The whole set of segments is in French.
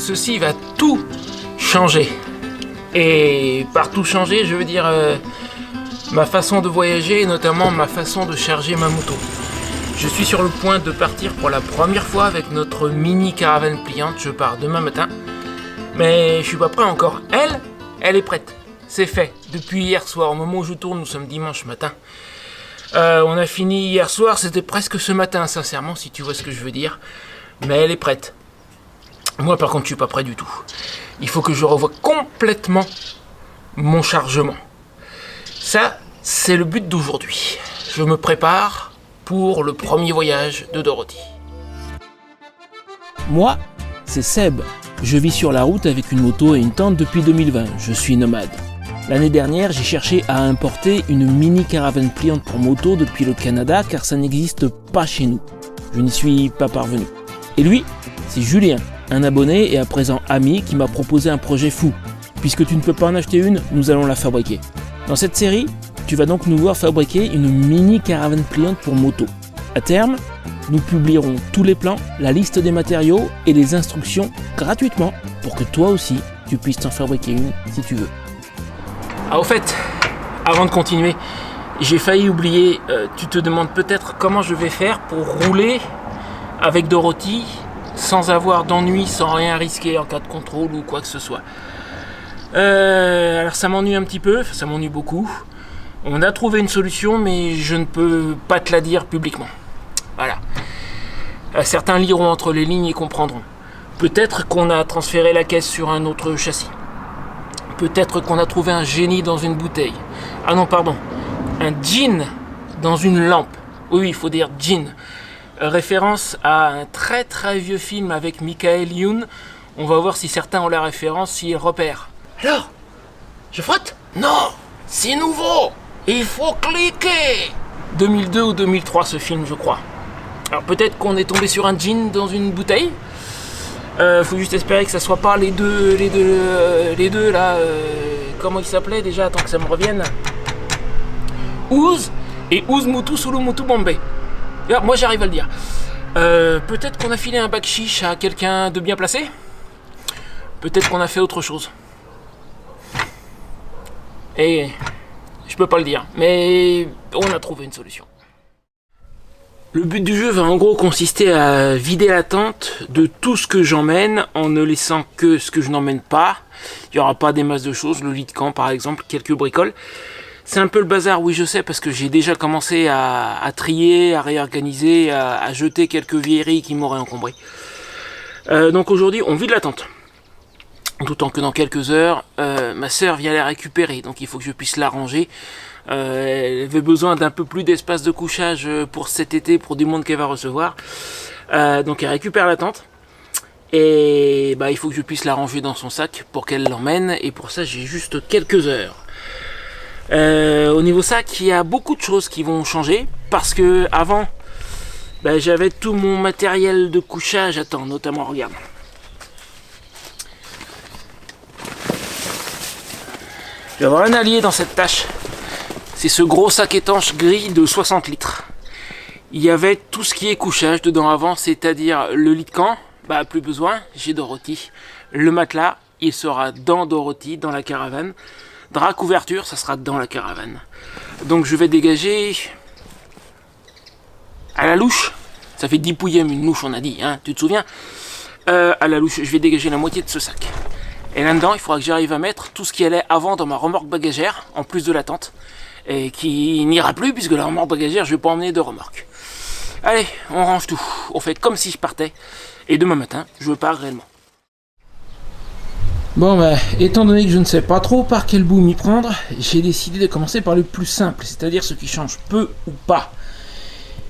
ceci va tout changer. Et par tout changer, je veux dire ma façon de voyager et notamment ma façon de charger ma moto. Je suis sur le point de partir pour la première fois avec notre mini caravane pliante. Je pars demain matin. Mais je suis pas prêt encore. Elle est prête. C'est fait. Depuis hier soir, au moment où je tourne, nous sommes dimanche matin. On a fini hier soir, c'était presque ce matin, sincèrement, si tu vois ce que je veux dire. Mais elle est prête. Moi, par contre, je suis pas prêt du tout. Il faut que je revoie complètement mon chargement. Ça, c'est le but d'aujourd'hui. Je me prépare pour le premier voyage de Dorothy. Moi, c'est Seb. Je vis sur la route avec une moto et une tente depuis 2020. Je suis nomade. L'année dernière, j'ai cherché à importer une mini caravane pliante pour moto depuis le Canada car ça n'existe pas chez nous. Je n'y suis pas parvenu. Et lui, c'est Julien, un abonné et à présent ami qui m'a proposé un projet fou. Puisque tu ne peux pas en acheter une, nous allons la fabriquer. Dans cette série, tu vas donc nous voir fabriquer une mini caravane pliante pour moto. À terme, nous publierons tous les plans, la liste des matériaux et les instructions gratuitement pour que toi aussi, tu puisses t'en fabriquer une si tu veux. Ah, au fait, avant de continuer, j'ai failli oublier, tu te demandes peut-être comment je vais faire pour rouler avec Dorothy sans avoir d'ennui, sans rien risquer en cas de contrôle ou quoi que ce soit. Alors ça m'ennuie un petit peu, ça m'ennuie beaucoup. On a trouvé une solution, mais je ne peux pas te la dire publiquement. Voilà. Certains liront entre les lignes et comprendront. Peut-être qu'on a transféré la caisse sur un autre châssis. Peut-être qu'on a trouvé un génie dans une bouteille. Ah non, pardon. Un djinn dans une lampe. Oui, il faut dire djinn. Référence à un très très vieux film avec Michael Youn. On va voir si certains ont la référence, s'ils repèrent. Alors, je frotte ? Non, c'est nouveau. Il faut cliquer. 2002 ou 2003 ce film, je crois. Alors peut-être qu'on est tombé sur un djinn dans une bouteille. Faut juste espérer que ça soit pas les deux là. Comment ils s'appelaient déjà ? Attends que ça me revienne. Ouz et Ouz Mutu Sulu Mutu Bombay. Alors, moi j'arrive à le dire. Peut-être qu'on a filé un bakshish à quelqu'un de bien placé. Peut-être qu'on a fait autre chose. Et je peux pas le dire, mais on a trouvé une solution. Le but du jeu va en gros consister à vider la tente de tout ce que j'emmène en ne laissant que ce que je n'emmène pas. Il n'y aura pas des masses de choses, le lit de camp par exemple, quelques bricoles. C'est un peu le bazar, oui je sais, parce que j'ai déjà commencé à trier, à réorganiser, à jeter quelques vieilleries qui m'auraient encombré. Donc aujourd'hui on vide la tente. D'autant que dans quelques heures, ma sœur vient la récupérer, donc il faut que je puisse la ranger. Elle avait besoin d'un peu plus d'espace de couchage pour cet été, pour du monde qu'elle va recevoir. Donc elle récupère la tente. Et il faut que je puisse la ranger dans son sac pour qu'elle l'emmène. Et pour ça, j'ai juste quelques heures. Au niveau sac, il y a beaucoup de choses qui vont changer. Parce que avant, j'avais tout mon matériel de couchage. Attends, notamment, regarde. Je vais avoir un allié dans cette tâche. C'est ce gros sac étanche gris de 60 litres. Il y avait tout ce qui est couchage dedans avant, c'est-à-dire le lit de camp, plus besoin, j'ai Dorothy. Le matelas, il sera dans Dorothy, dans la caravane. Drap couverture, ça sera dans la caravane. Donc je vais dégager à la louche. Ça fait 10 pouillèmes une louche, on a dit, hein, tu te souviens ? À la louche, je vais dégager la moitié de ce sac. Et là-dedans, il faudra que j'arrive à mettre tout ce qui allait avant dans ma remorque bagagère, en plus de la tente, et qui n'ira plus, puisque la remorque bagagère, je vais pas emmener de remorque. Allez, on range tout. On fait comme si je partais, et demain matin, je pars réellement. Bon étant donné que je ne sais pas trop par quel bout m'y prendre, j'ai décidé de commencer par le plus simple, c'est-à-dire ce qui change peu ou pas.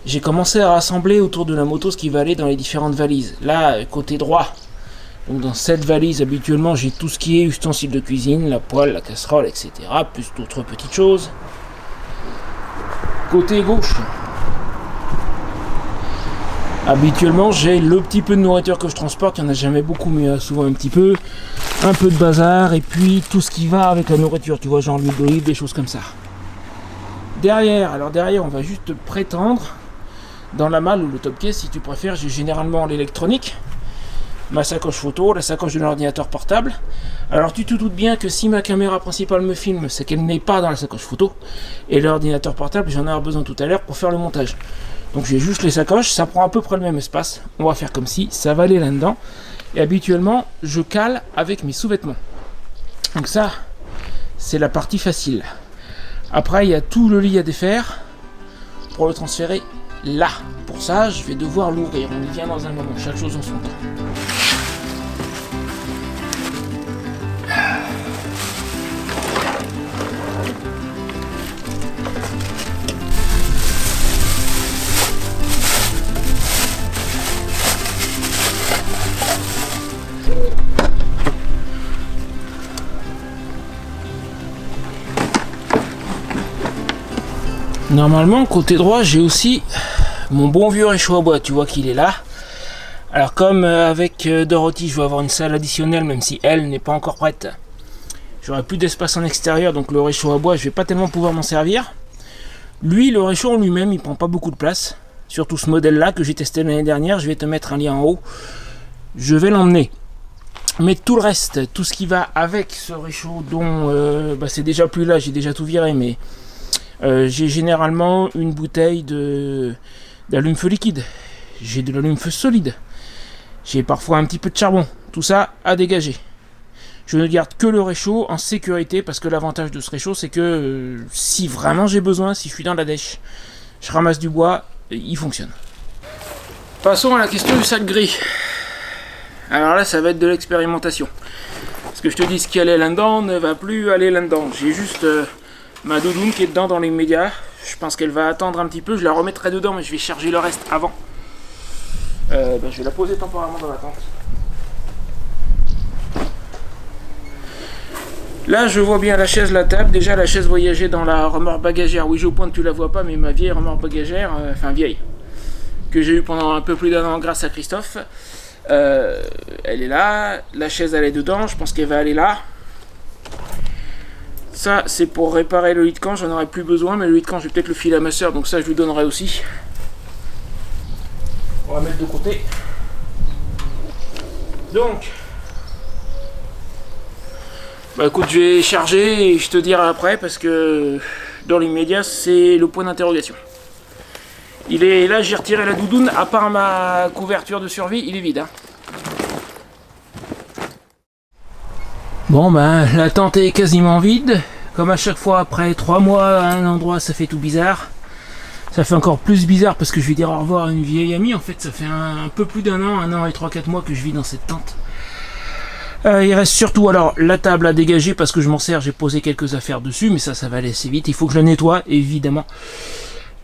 J'ai commencé à rassembler autour de la moto ce qui va aller dans les différentes valises. Là, côté droit. Donc dans cette valise, habituellement, j'ai tout ce qui est ustensiles de cuisine, la poêle, la casserole, etc. Plus d'autres petites choses. Côté gauche, habituellement, j'ai le petit peu de nourriture que je transporte. Il n'y en a jamais beaucoup, mais souvent un petit peu. Un peu de bazar, et puis tout ce qui va avec la nourriture. Tu vois, genre l'huile d'olive, des choses comme ça. Derrière, on va juste prétendre. Dans la malle ou le top case, si tu préfères, j'ai généralement l'électronique. ma sacoche photo, la sacoche de l'ordinateur portable. Alors tu te doutes bien que si ma caméra principale me filme, c'est qu'elle n'est pas dans la sacoche photo. Et l'ordinateur portable, j'en aurai besoin tout à l'heure pour faire le montage. Donc j'ai juste les sacoches, ça prend à peu près le même espace. On va faire comme si ça va aller là-dedans. Et habituellement, je cale avec mes sous-vêtements. Donc ça, c'est la partie facile. Après, il y a tout le lit à défaire pour le transférer là. Pour ça, je vais devoir l'ouvrir. On y vient dans un moment, chaque chose en son temps. Normalement, côté droit, j'ai aussi mon bon vieux réchaud à bois. Tu vois qu'il est là. Alors comme avec Dorothy, je vais avoir une salle additionnelle, même si elle n'est pas encore prête. J'aurai plus d'espace en extérieur, donc le réchaud à bois, je vais pas tellement pouvoir m'en servir. Lui, le réchaud en lui-même, il prend pas beaucoup de place. Surtout ce modèle-là que j'ai testé l'année dernière. Je vais te mettre un lien en haut. Je vais l'emmener. Mais tout le reste, tout ce qui va avec ce réchaud, dont c'est déjà plus là, j'ai déjà tout viré, mais j'ai généralement une bouteille d'allume-feu liquide. J'ai de l'allume-feu solide. J'ai parfois un petit peu de charbon. Tout ça à dégager. Je ne garde que le réchaud en sécurité parce que l'avantage de ce réchaud, c'est que si vraiment j'ai besoin, si je suis dans la dèche, je ramasse du bois, il fonctionne. Passons à la question du sac gris. Alors là, ça va être de l'expérimentation. Parce que je te dis, ce qui allait là-dedans ne va plus aller là-dedans. J'ai juste ma doudoune qui est dedans dans les médias. Je pense qu'elle va attendre un petit peu. Je la remettrai dedans, mais je vais charger le reste avant. Je vais la poser temporairement dans la tente. Là, je vois bien la chaise, la table. Déjà, la chaise voyager dans la remorque bagagère. Oui, je pointe, tu la vois pas, mais ma vieille remorque bagagère, vieille, que j'ai eu pendant un peu plus d'un an grâce à Christophe. Elle est là. La chaise, elle est dedans. Je pense qu'elle va aller là. Ça, c'est pour réparer le lit de camp. J'en aurai plus besoin, mais le lit de camp, je vais peut-être le filer à ma soeur, donc ça, je lui donnerai aussi. On va mettre de côté. Donc, écoute, je vais charger et je te dirai après parce que dans l'immédiat, c'est le point d'interrogation. Il est là, j'ai retiré la doudoune, à part ma couverture de survie, il est vide. Hein. Bon, la tente est quasiment vide. Comme à chaque fois, après 3 mois à un endroit, ça fait tout bizarre. Ça fait encore plus bizarre parce que je vais dire au revoir à une vieille amie. En fait, ça fait un peu plus d'un an et 3-4 mois que je vis dans cette tente. Il reste surtout alors la table à dégager parce que je m'en sers, j'ai posé quelques affaires dessus, mais ça va aller assez vite. Il faut que je la nettoie, évidemment.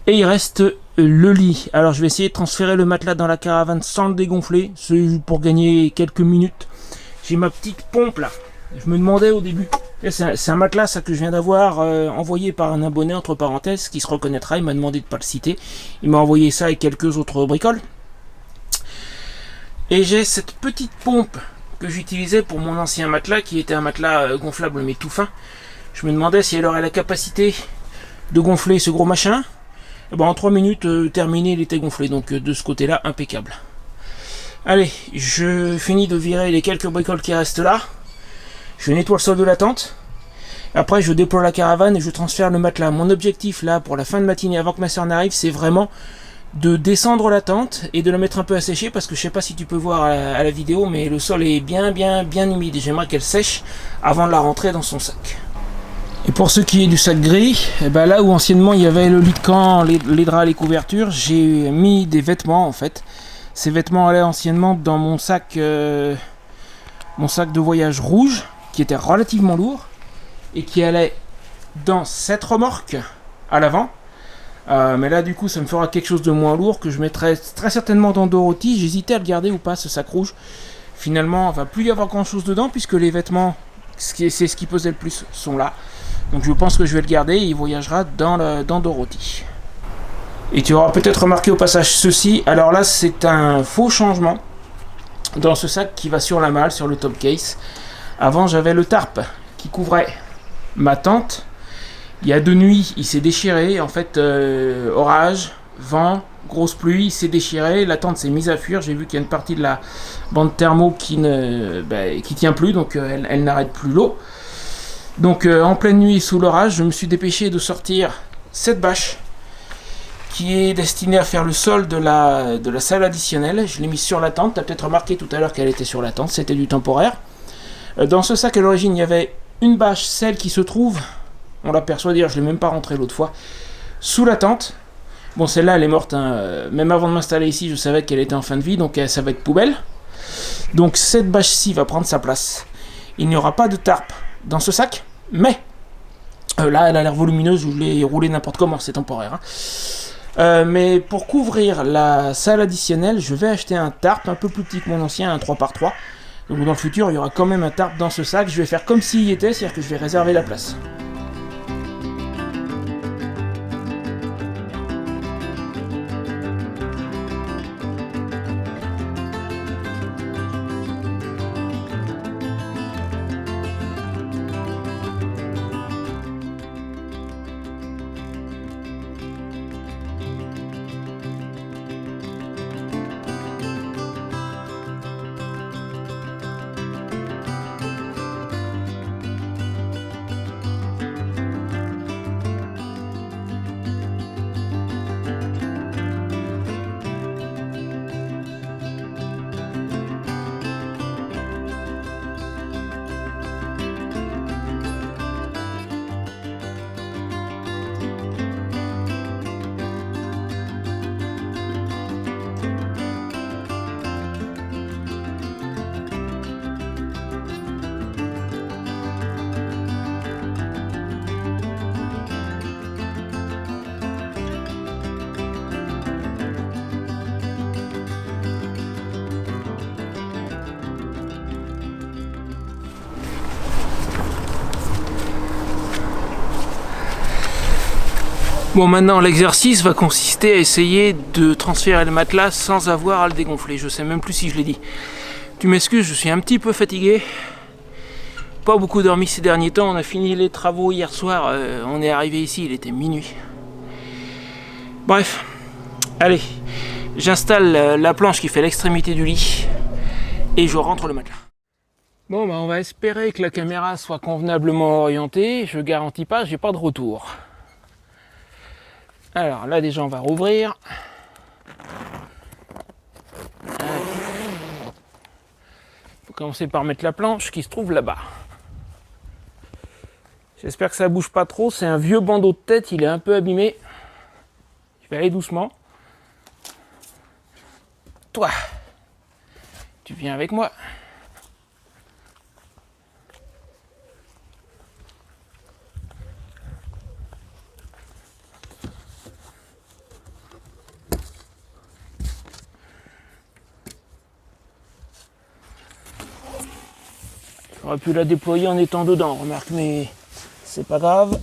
Et il reste le lit. Alors je vais essayer de transférer le matelas dans la caravane sans le dégonfler. C'est pour gagner quelques minutes. J'ai ma petite pompe là. Je me demandais au début. C'est un matelas ça, que je viens d'avoir envoyé par un abonné entre parenthèses qui se reconnaîtra. Il m'a demandé de ne pas le citer. Il m'a envoyé ça et quelques autres bricoles. Et j'ai cette petite pompe que j'utilisais pour mon ancien matelas qui était un matelas gonflable mais tout fin. Je me demandais si elle aurait la capacité de gonfler ce gros machin. Et en 3 minutes terminé, il était gonflé. Donc de ce côté là, impeccable. Allez, je finis de virer les quelques bricoles qui restent là. Je nettoie le sol de la tente. Après, je déploie la caravane et je transfère le matelas. Mon objectif là, pour la fin de matinée, avant que ma soeur n'arrive, c'est vraiment de descendre la tente et de la mettre un peu à sécher parce que je sais pas si tu peux voir à la vidéo, mais le sol est bien humide et j'aimerais qu'elle sèche avant de la rentrer dans son sac. Et pour ce qui est du sac gris, là où anciennement il y avait le lit de camp, les draps, les couvertures, j'ai mis des vêtements en fait. Ces vêtements allaient anciennement dans mon sac de voyage rouge qui était relativement lourd et qui allait dans cette remorque à l'avant. Mais là du coup ça me fera quelque chose de moins lourd que je mettrai très certainement dans Dorothy. J'hésitais à le garder ou pas, ce sac rouge. Finalement il va plus y avoir grand chose dedans puisque les vêtements, c'est ce qui pesait le plus, sont là. Donc je pense que je vais le garder et il voyagera dans Dorothy. Et tu auras peut-être remarqué au passage ceci. Alors là c'est un faux changement dans ce sac qui va sur la malle, sur le top case. Avant j'avais le tarp qui couvrait ma tente. Il y a 2 nuits, il s'est déchiré. En fait, orage, vent, grosse pluie, c'est déchiré, la tente s'est mise à fuir, j'ai vu qu'il y a une partie de la bande thermo qui tient plus, donc elle n'arrête plus l'eau. Donc en pleine nuit sous l'orage, je me suis dépêché de sortir cette bâche qui est destinée à faire le sol de la salle additionnelle. Je l'ai mise sur la tente, tu as peut-être remarqué tout à l'heure qu'elle était sur la tente, c'était du temporaire. Dans ce sac à l'origine, il y avait une bâche, celle qui se trouve, on l'aperçoit dire, je ne l'ai même pas rentrée l'autre fois, sous la tente. Bon, celle-là, elle est morte, hein. Même avant de m'installer ici, je savais qu'elle était en fin de vie, donc ça va être poubelle. Donc cette bâche-ci va prendre sa place. Il n'y aura pas de tarp dans ce sac, mais là, elle a l'air volumineuse, je l'ai roulée n'importe comment, c'est temporaire. Hein. Mais pour couvrir la salle additionnelle, je vais acheter un tarp un peu plus petit que mon ancien, un 3x3. Donc dans le futur, il y aura quand même un tarp dans ce sac. Je vais faire comme s'il y était, c'est-à-dire que je vais réserver la place. Bon, maintenant l'exercice va consister à essayer de transférer le matelas sans avoir à le dégonfler. Je sais même plus si je l'ai dit. Tu m'excuses, je suis un petit peu fatigué. Pas beaucoup dormi ces derniers temps. On a fini les travaux hier soir. On est arrivé ici, il était minuit. Bref, allez, j'installe la planche qui fait l'extrémité du lit et je rentre le matelas. Bon, bah on va espérer que la caméra soit convenablement orientée. Je garantis pas, j'ai pas de retour. Alors là déjà on va rouvrir. Faut commencer par mettre la planche qui se trouve là-bas. J'espère que ça bouge pas trop, c'est un vieux bandeau de tête, il est un peu abîmé. Je vais aller doucement. Toi, tu viens avec moi. J'aurais pu la déployer en étant dedans, remarque, mais c'est pas grave.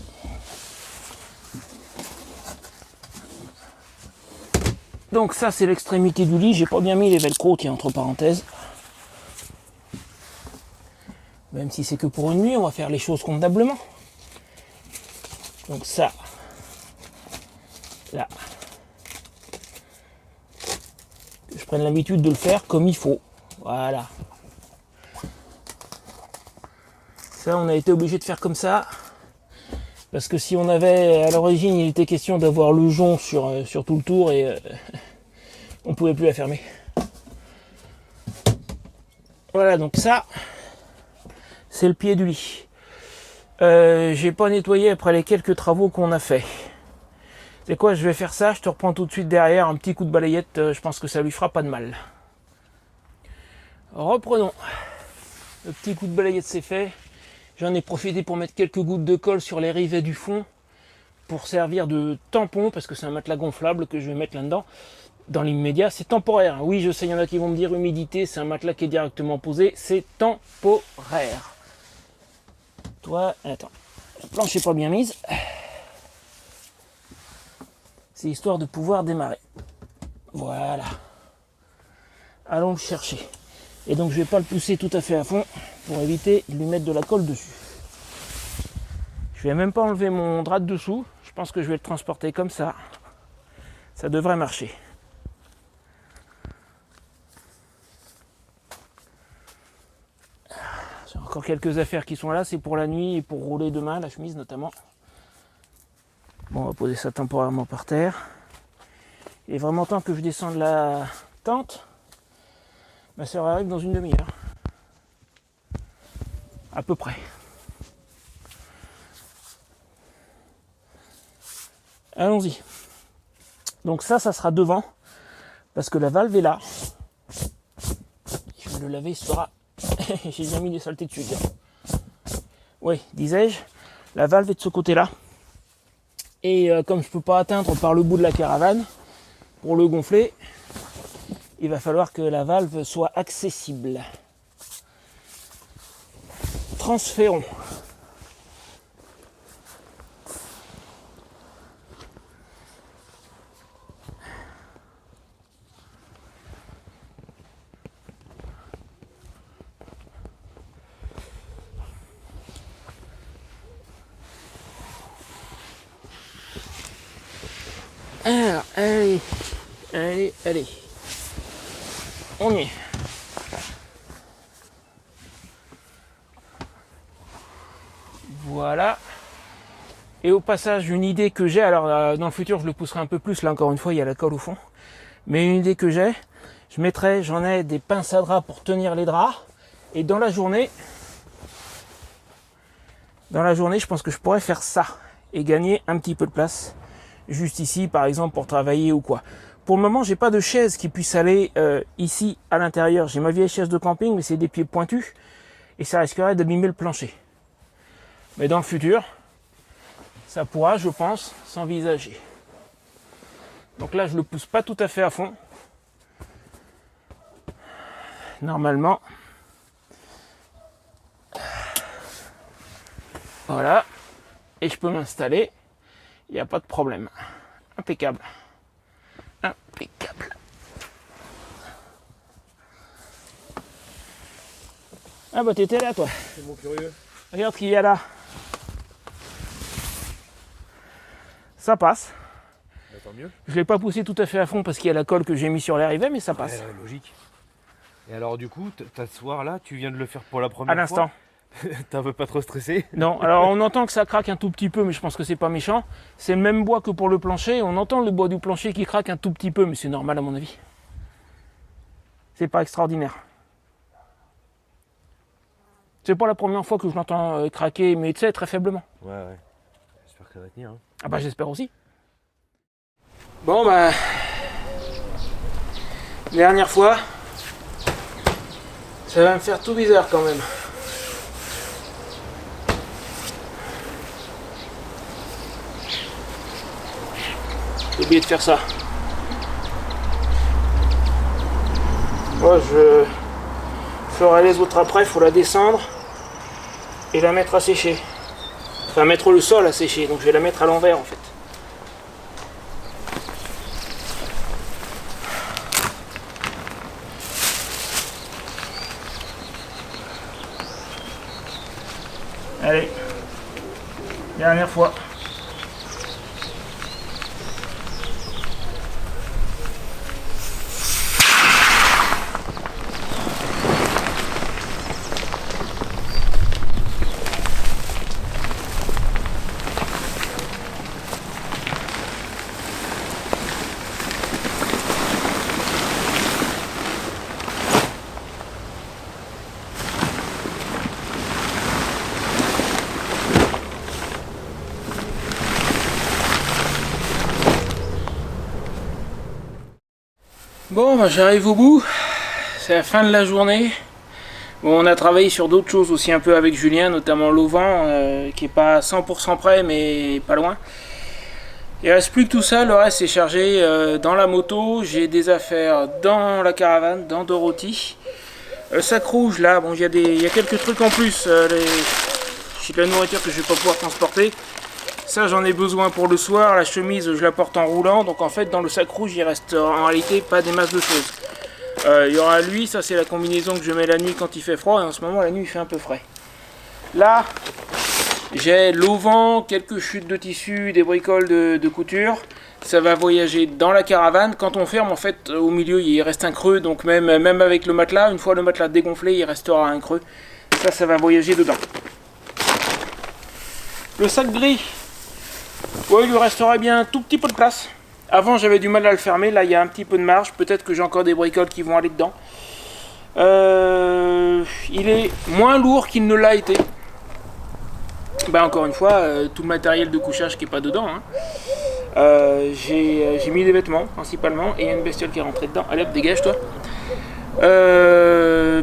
Donc ça c'est l'extrémité du lit, j'ai pas bien mis les velcro, tiens, entre parenthèses. Même si c'est que pour une nuit, on va faire les choses convenablement. Donc ça, là, que je prenne l'habitude de le faire comme il faut. Voilà. Ça, on a été obligé de faire comme ça. Parce que si on avait, à l'origine, il était question d'avoir le jonc sur tout le tour et on pouvait plus la fermer. Voilà, donc ça, c'est le pied du lit. J'ai pas nettoyé après les quelques travaux qu'on a fait. C'est quoi, je vais faire ça, je te reprends tout de suite derrière, un petit coup de balayette, je pense que ça lui fera pas de mal. Reprenons. Le petit coup de balayette c'est fait. J'en ai profité pour mettre quelques gouttes de colle sur les rivets du fond pour servir de tampon, parce que c'est un matelas gonflable que je vais mettre là-dedans. Dans l'immédiat, c'est temporaire. Oui, je sais, il y en a qui vont me dire humidité, c'est un matelas qui est directement posé, c'est temporaire. Toi, attends, la planche n'est pas bien mise. C'est histoire de pouvoir démarrer. Voilà. Allons le chercher. Et donc je vais pas le pousser tout à fait à fond pour éviter de lui mettre de la colle dessus. Je vais même pas enlever mon drap de dessous. Je pense que je vais le transporter comme ça. Ça devrait marcher. J'ai encore quelques affaires qui sont là, c'est pour la nuit et pour rouler demain, la chemise notamment. Bon, on va poser ça temporairement par terre. Il est vraiment temps que je descende la tente. Ma soeur arrive dans une demi-heure. À peu près. Allons-y. Donc ça sera devant. Parce que la valve est là. Je vais le laver, ce sera... J'ai bien mis des saletés dessus. Oui, disais-je, la valve est de ce côté-là. Et comme je ne peux pas atteindre par le bout de la caravane, pour le gonfler, il va falloir que la valve soit accessible. Transférons. Alors, allez. On y est. Voilà. Et au passage, une idée que j'ai, alors dans le futur je le pousserai un peu plus, là encore une fois il y a la colle au fond, mais une idée que j'ai, j'en ai des pinces à draps pour tenir les draps, et dans la journée, je pense que je pourrais faire ça, et gagner un petit peu de place, juste ici par exemple pour travailler ou quoi. Pour le moment j'ai pas de chaise qui puisse aller ici à l'intérieur, j'ai ma vieille chaise de camping mais c'est des pieds pointus, et ça risquerait d'abîmer le plancher. Mais dans le futur, ça pourra, je pense, s'envisager. Donc là, je le pousse pas tout à fait à fond. Normalement. Voilà. Et je peux m'installer. Il n'y a pas de problème. Impeccable. Impeccable. Ah bah t'étais là toi. C'est mon curieux. Regarde ce qu'il y a là. Ça passe. Bah, tant mieux. Je ne l'ai pas poussé tout à fait à fond parce qu'il y a la colle que j'ai mis sur l'arrivée, mais ça passe. Ouais, logique. Et alors du coup, t'asseoir là, tu viens de le faire pour la À première l'instant. fois. T'en veux pas trop stresser? Non, alors on entend que ça craque un tout petit peu, mais je pense que c'est pas méchant. C'est le même bois que pour le plancher. On entend le bois du plancher qui craque un tout petit peu, mais c'est normal à mon avis. C'est pas extraordinaire. C'est pas la première fois que je l'entends craquer, mais tu sais, très faiblement. Ouais. J'espère que ça va tenir. Hein. Ah bah j'espère aussi. Bon bah... Dernière fois. Ça va me faire tout bizarre quand même. J'ai oublié de faire ça. Moi je ferai les autres après, il faut la descendre et la mettre à sécher. Enfin mettre le sol à sécher, donc je vais la mettre à l'envers en fait. Allez, dernière fois. Bon, bah, j'arrive au bout, c'est la fin de la journée. Bon, on a travaillé sur d'autres choses aussi un peu avec Julien, notamment l'auvent, qui est pas 100% prêt, mais pas loin. Il reste plus que tout ça, le reste est chargé dans la moto. J'ai des affaires dans la caravane, dans Dorothy. Sac rouge, là, bon, il y a quelques trucs en plus. J'ai de la nourriture que je vais pas pouvoir transporter. Ça, j'en ai besoin pour le soir. La chemise, je la porte en roulant. Donc en fait, dans le sac rouge, il reste en réalité pas des masses de choses. Il y aura lui, ça c'est la combinaison que je mets la nuit quand il fait froid. Et en ce moment, la nuit, il fait un peu frais. Là, j'ai l'auvent, quelques chutes de tissu, des bricoles de couture. Ça va voyager dans la caravane. Quand on ferme, en fait, au milieu, il reste un creux. Donc même avec le matelas, une fois le matelas dégonflé, il restera un creux. Ça va voyager dedans. Le sac gris, ouais, il lui resterait bien un tout petit peu de place. Avant, j'avais du mal à le fermer. Là, il y a un petit peu de marge. Peut-être que j'ai encore des bricoles qui vont aller dedans. Il est moins lourd qu'il ne l'a été. Ben, encore une fois, tout le matériel de couchage qui n'est pas dedans. Hein. J'ai mis des vêtements principalement. Et il y a une bestiole qui est rentrée dedans. Allez hop, dégage toi.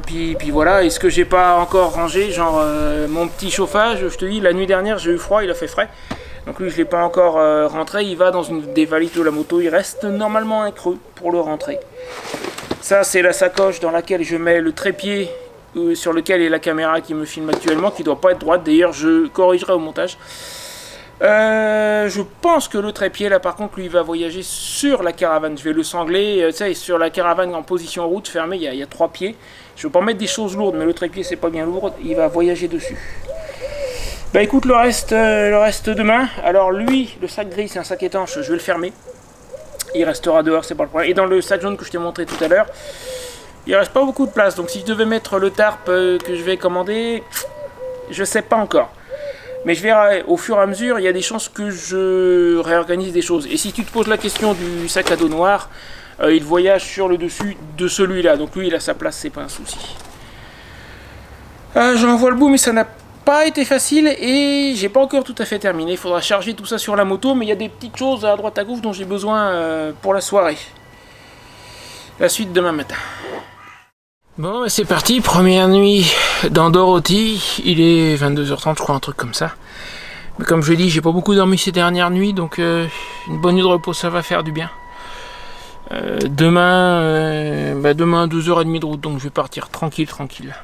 Puis voilà, et ce que j'ai pas encore rangé, genre mon petit chauffage, je te dis, la nuit dernière j'ai eu froid, il a fait frais, donc lui je l'ai pas encore rentré, il va dans une des valises de la moto, il reste normalement un creux pour le rentrer. Ça c'est la sacoche dans laquelle je mets le trépied sur lequel est la caméra qui me filme actuellement, qui doit pas être droite, d'ailleurs je corrigerai au montage. Je pense que le trépied là par contre lui va voyager sur la caravane. Je vais le sangler, tu sais, sur la caravane en position route fermée, il y a 3 pieds. Je vais pas mettre des choses lourdes, mais le trépied c'est pas bien lourd, il va voyager dessus. Bah écoute, le reste demain. Alors lui, le sac gris c'est un sac étanche, je vais le fermer. Il restera dehors, c'est pas le problème. Et dans le sac jaune que je t'ai montré tout à l'heure, il reste pas beaucoup de place. Donc si je devais mettre le tarp que je vais commander, je sais pas encore. Mais je verrai, au fur et à mesure, il y a des chances que je réorganise des choses. Et si tu te poses la question du sac à dos noir, il voyage sur le dessus de celui-là. Donc lui, il a sa place, c'est pas un souci. J'en vois le bout, mais ça n'a pas été facile et j'ai pas encore tout à fait terminé. Il faudra charger tout ça sur la moto, mais il y a des petites choses à droite à gauche dont j'ai besoin pour la soirée. La suite demain matin. Bon, c'est parti, première nuit dans Dorothy, il est 22h30 je crois, un truc comme ça. Mais comme je l'ai dit, j'ai pas beaucoup dormi ces dernières nuits, donc une bonne nuit de repos ça va faire du bien. Demain à 2h30 de route, donc je vais partir tranquille.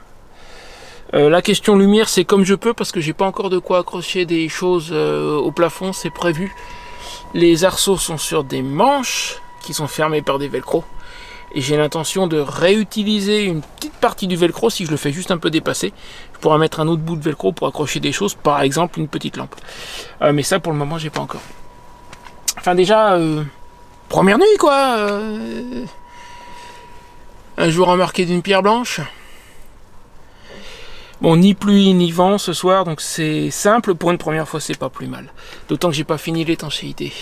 La question lumière c'est comme je peux, parce que j'ai pas encore de quoi accrocher des choses au plafond, c'est prévu. Les arceaux sont sur des manches qui sont fermées par des velcro. Et j'ai l'intention de réutiliser une petite partie du velcro si je le fais juste un peu dépasser. Je pourrais mettre un autre bout de velcro pour accrocher des choses, par exemple une petite lampe. Mais ça pour le moment j'ai pas encore. Enfin déjà, première nuit quoi. Un jour remarqué d'une pierre blanche. Bon, ni pluie ni vent ce soir, donc c'est simple, pour une première fois c'est pas plus mal. D'autant que j'ai pas fini l'étanchéité.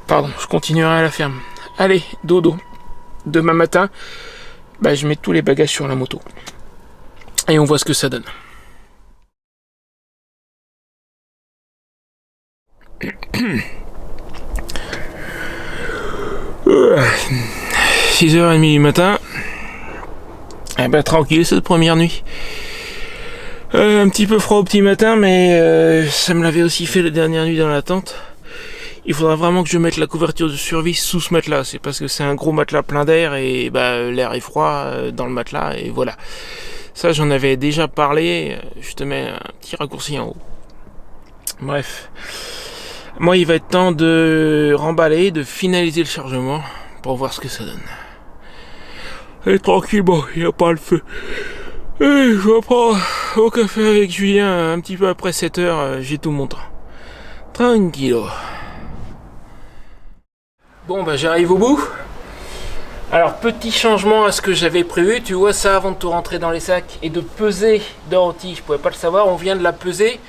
Pardon, je continuerai à la ferme. Allez, dodo. Demain matin, je mets tous les bagages sur la moto. Et on voit ce que ça donne. 6h30 du matin. Tranquille cette première nuit. Un petit peu froid au petit matin, mais ça me l'avait aussi fait la dernière nuit dans la tente. Il faudra vraiment que je mette la couverture de survie sous ce matelas. C'est parce que c'est un gros matelas plein d'air et l'air est froid dans le matelas et voilà. Ça j'en avais déjà parlé. Je te mets un petit raccourci en haut. Bref. Moi il va être temps de remballer, de finaliser le chargement pour voir ce que ça donne. Et tranquillement, il n'y a pas le feu. Et je vais prendre au café avec Julien un petit peu après 7h. J'ai tout mon temps. Tranquillo. Bon j'arrive au bout. Alors petit changement à ce que j'avais prévu, tu vois ça avant de tout rentrer dans les sacs et de peser Dorothy, je pouvais pas le savoir, on vient de la peser.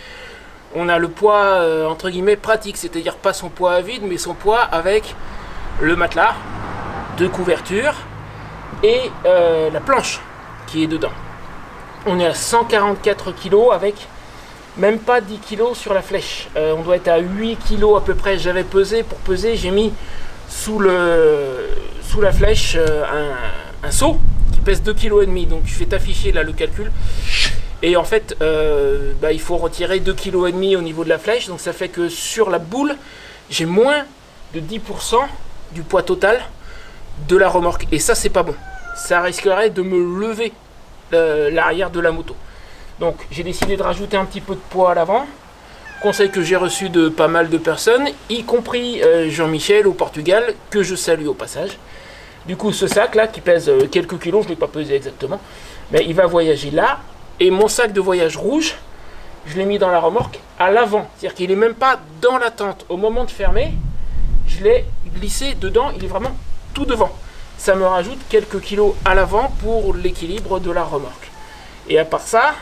On a le poids entre guillemets pratique, c'est-à-dire pas son poids à vide mais son poids avec le matelas de couverture et la planche qui est dedans. On est à 144 kg avec même pas 10 kg sur la flèche. On doit être à 8 kg à peu près. J'avais pesé, pour peser j'ai mis sous la flèche un seau qui pèse 2,5 kg. Donc je vais t'afficher là le calcul. Et en fait il faut retirer 2,5 kg au niveau de la flèche. Donc ça fait que sur la boule j'ai moins de 10% du poids total de la remorque. Et ça c'est pas bon. Ça risquerait de me lever l'arrière de la moto. Donc j'ai décidé de rajouter un petit peu de poids à l'avant. Conseil que j'ai reçu de pas mal de personnes, y compris Jean-Michel au Portugal, que je salue au passage. Du coup ce sac là qui pèse quelques kilos, je ne l'ai pas pesé exactement, mais il va voyager là. Et mon sac de voyage rouge, je l'ai mis dans la remorque à l'avant. C'est-à-dire qu'il n'est même pas dans la tente. Au moment de fermer, je l'ai glissé dedans, il est vraiment tout devant. Ça me rajoute quelques kilos à l'avant pour l'équilibre de la remorque. Et à part ça,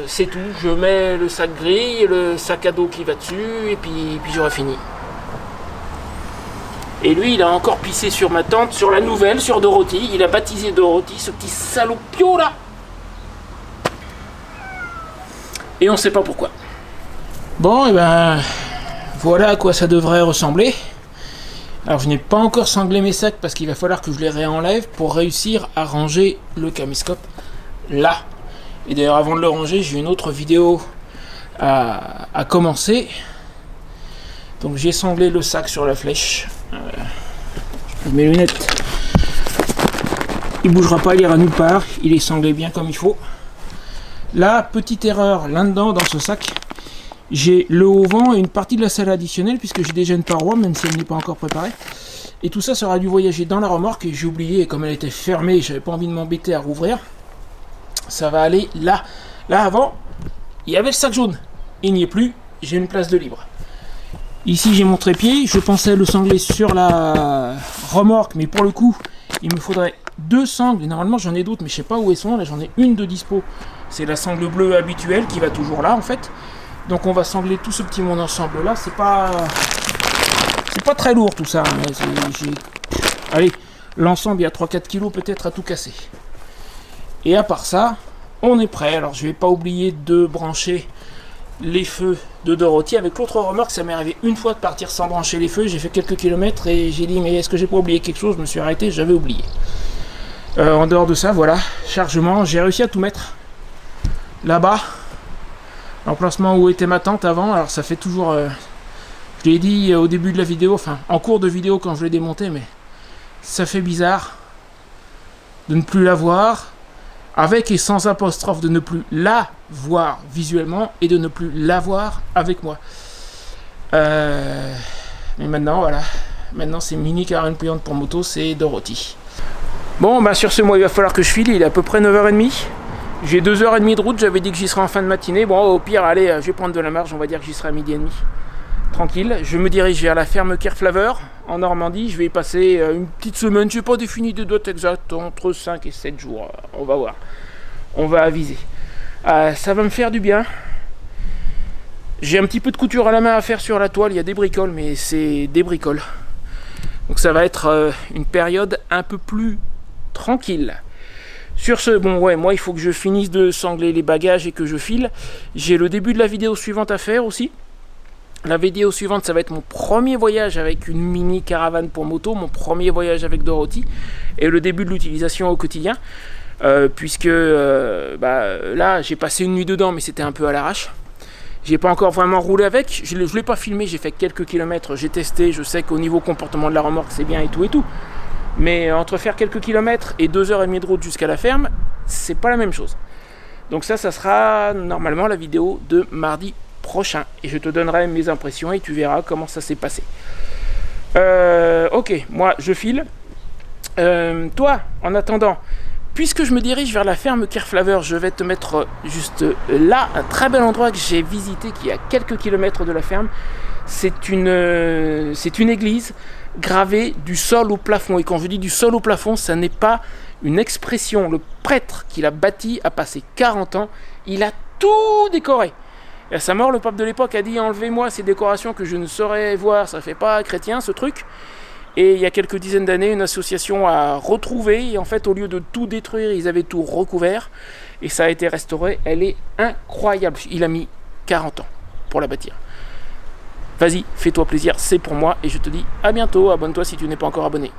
c'est tout. Je mets le sac gris, le sac à dos qui va dessus, et puis j'aurai fini. Et lui, il a encore pissé sur ma tente, sur la nouvelle, sur Dorothy. Il a baptisé Dorothy, ce petit salopio là. Et on sait pas pourquoi. Bon, et ben voilà à quoi ça devrait ressembler. Alors je n'ai pas encore sanglé mes sacs parce qu'il va falloir que je les réenlève pour réussir à ranger le caméscope là. Et d'ailleurs avant de le ranger, j'ai une autre vidéo à commencer. Donc j'ai sanglé le sac sur la flèche. Je mets mes lunettes. Il bougera pas, il ira nulle part. Il est sanglé bien comme il faut. Là, petite erreur, là-dedans, dans ce sac, j'ai le haut-vent et une partie de la selle additionnelle, puisque j'ai déjà une paroi, même si elle n'est pas encore préparée. Et tout ça, ça aura dû voyager dans la remorque, et j'ai oublié, et comme elle était fermée, j'avais pas envie de m'embêter à rouvrir. Ça va aller là. Là, avant, il y avait le sac jaune. Il n'y est plus, j'ai une place de libre. Ici, j'ai mon trépied. Je pensais le sangler sur la remorque, mais pour le coup, il me faudrait 2 sangles. Et normalement, j'en ai d'autres, mais je sais pas où elles sont. Là, j'en ai une de dispo. C'est la sangle bleue habituelle qui va toujours là, en fait. Donc, on va sangler tout ce petit monde ensemble là. C'est pas très lourd tout ça. Hein. Allez, l'ensemble, il y a 3-4 kilos peut-être à tout casser. Et à part ça, on est prêt. Alors, je vais pas oublier de brancher les feux de Dorothy. Avec l'autre remorque, ça m'est arrivé une fois de partir sans brancher les feux. J'ai fait quelques kilomètres et j'ai dit mais est-ce que j'ai pas oublié quelque chose? Je me suis arrêté, j'avais oublié. En dehors de ça, voilà, chargement, j'ai réussi à tout mettre là-bas, l'emplacement où était ma tente avant. Alors ça fait toujours, je l'ai dit au début de la vidéo, enfin en cours de vidéo quand je l'ai démonté, mais ça fait bizarre de ne plus la voir, avec et sans apostrophe, de ne plus la voir visuellement et de ne plus la voir avec moi. Mais maintenant, voilà. Maintenant, c'est mini caravane pliante pour moto, c'est Dorothy. Bon, bah sur ce, moi, il va falloir que je file. Il est à peu près 9h30. J'ai 2h30 de route. J'avais dit que j'y serais en fin de matinée. Bon, au pire, allez, je vais prendre de la marge. On va dire que j'y serai à 12h30. Tranquille. Je me dirige vers la ferme Kerflaver, en Normandie. Je vais y passer une petite semaine. Je n'ai pas défini de date exacte. Entre 5 et 7 jours. On va voir. On va aviser. Ça va me faire du bien. J'ai un petit peu de couture à la main à faire sur la toile. Il y a des bricoles, mais c'est des bricoles. Donc ça va être une période un peu plus tranquille. Sur ce, bon ouais, moi il faut que je finisse de sangler les bagages et que je file. J'ai le début de la vidéo suivante à faire aussi. La vidéo suivante, ça va être mon premier voyage avec une mini caravane pour moto, mon premier voyage avec Dorothy, et le début de l'utilisation au quotidien. Puisque là j'ai passé une nuit dedans, mais c'était un peu à l'arrache. J'ai pas encore vraiment roulé avec, je l'ai pas filmé, j'ai fait quelques kilomètres, j'ai testé, je sais qu'au niveau comportement de la remorque c'est bien et tout. Mais entre faire quelques kilomètres et 2h30 de route jusqu'à la ferme, c'est pas la même chose. Donc ça sera normalement la vidéo de mardi prochain. Et je te donnerai mes impressions et tu verras comment ça s'est passé. Ok, moi je file. Toi, en attendant, puisque je me dirige vers la ferme Kerflaver, je vais te mettre juste là, un très bel endroit que j'ai visité, qui est à quelques kilomètres de la ferme. C'est une église gravée du sol au plafond. Et quand je dis du sol au plafond, ça n'est pas une expression. Le prêtre qui l'a bâti a passé 40 ans. Il a tout décoré. Et à sa mort, le pape de l'époque a dit « Enlevez-moi ces décorations que je ne saurais voir, ça ne fait pas chrétien ce truc ». Et il y a quelques dizaines d'années, une association a retrouvé, et en fait, au lieu de tout détruire, ils avaient tout recouvert, et ça a été restauré. Elle est incroyable. Il a mis 40 ans pour la bâtir. Vas-y, fais-toi plaisir, c'est pour moi, et je te dis à bientôt. Abonne-toi si tu n'es pas encore abonné.